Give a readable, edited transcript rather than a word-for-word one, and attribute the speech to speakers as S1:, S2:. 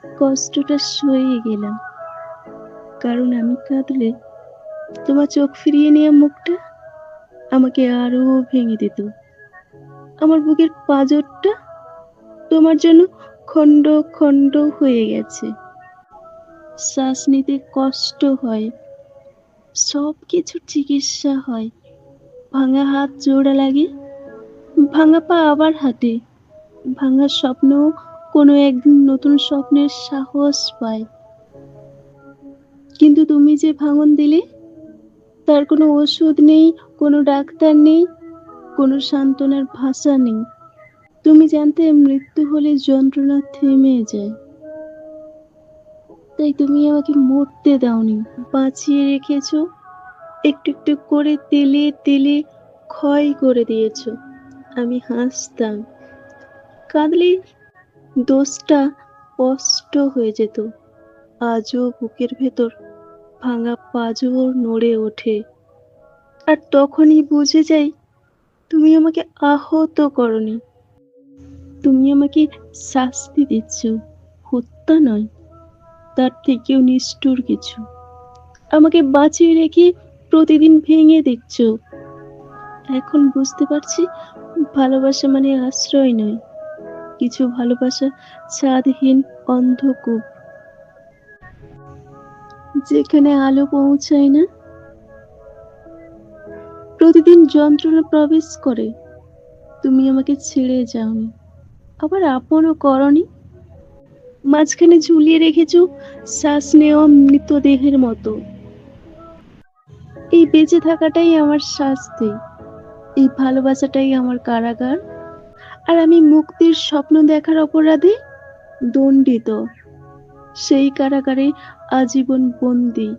S1: কষ্টটা সয়ে গেলাম, কারণ আমি কাঁদলে তোমার চোখ ফিরিয়ে নেওয়া মুখটা আমাকে আরো ভেঙে দিত। আমার বুকের পাঁজরটা তোমার জন্য খণ্ড খণ্ড হয়ে গেছে। শ্বাস নিতে কষ্ট হয়, সব কিছুর চিকিৎসা হয়। ভাঙা হাত জোড়া লাগে, ভাঙা পা আবার হাঁটে, ভাঙা স্বপ্ন কোনো একদিন নতুন স্বপ্নের সাহস পায়। কিন্তু তুমি যে ভাঙন দিলে, তার কোনো ওষুধ নেই, কোনো ডাক্তার নেই, কোনো সান্ত্বনার ভাষা নেই। তুমি জানতে মৃত্যু হলে যন্ত্রণা থেমে যায়, তাই তুমি আমাকে মরতে দাওনি, বাঁচিয়ে রেখেছো। একটু একটু করে তেলে তেলে ক্ষয় করে দিয়েছো। আমি হাসতাম, কাঁদলে দোষটা স্পষ্ট হয়ে যেত। আজও বুকের ভেতর ভাঙা পাঁজর নড়ে ওঠে, আর তখনই বুঝে যাই তুমি আমাকে আহত করনি, তুমি আমাকে শাস্তি দিচ্ছ, হত্যা নয়, তার থেকেও নিষ্ঠুর কিছু। আমাকে বাঁচিয়ে রেখে প্রতিদিন ভেঙে দিচ্ছ। এখন বুঝতে পারছি, ভালোবাসা মানে আশ্রয় নয়, কিছু ভালোবাসা স্বাদহীন অন্ধকূপ, যেখানে আলো পৌঁছায় না, প্রতিদিন যন্ত্রণা প্রবেশ করে। তুমি আমাকে ছেড়ে যাওনি, আবার আপনও করনি, মাঝখানে ঝুলিয়ে রেখেছো শ্বাস নেওয়া মৃতদেহের মতো। এই বেঁচে থাকাটাই আমার শাস্তি, এই ভালোবাসাটাই আমার কারাগার, আর আমি মুক্তির স্বপ্ন দেখার অপরাধে দণ্ডিত, সেই কারাগারে আজীবন বন্দী।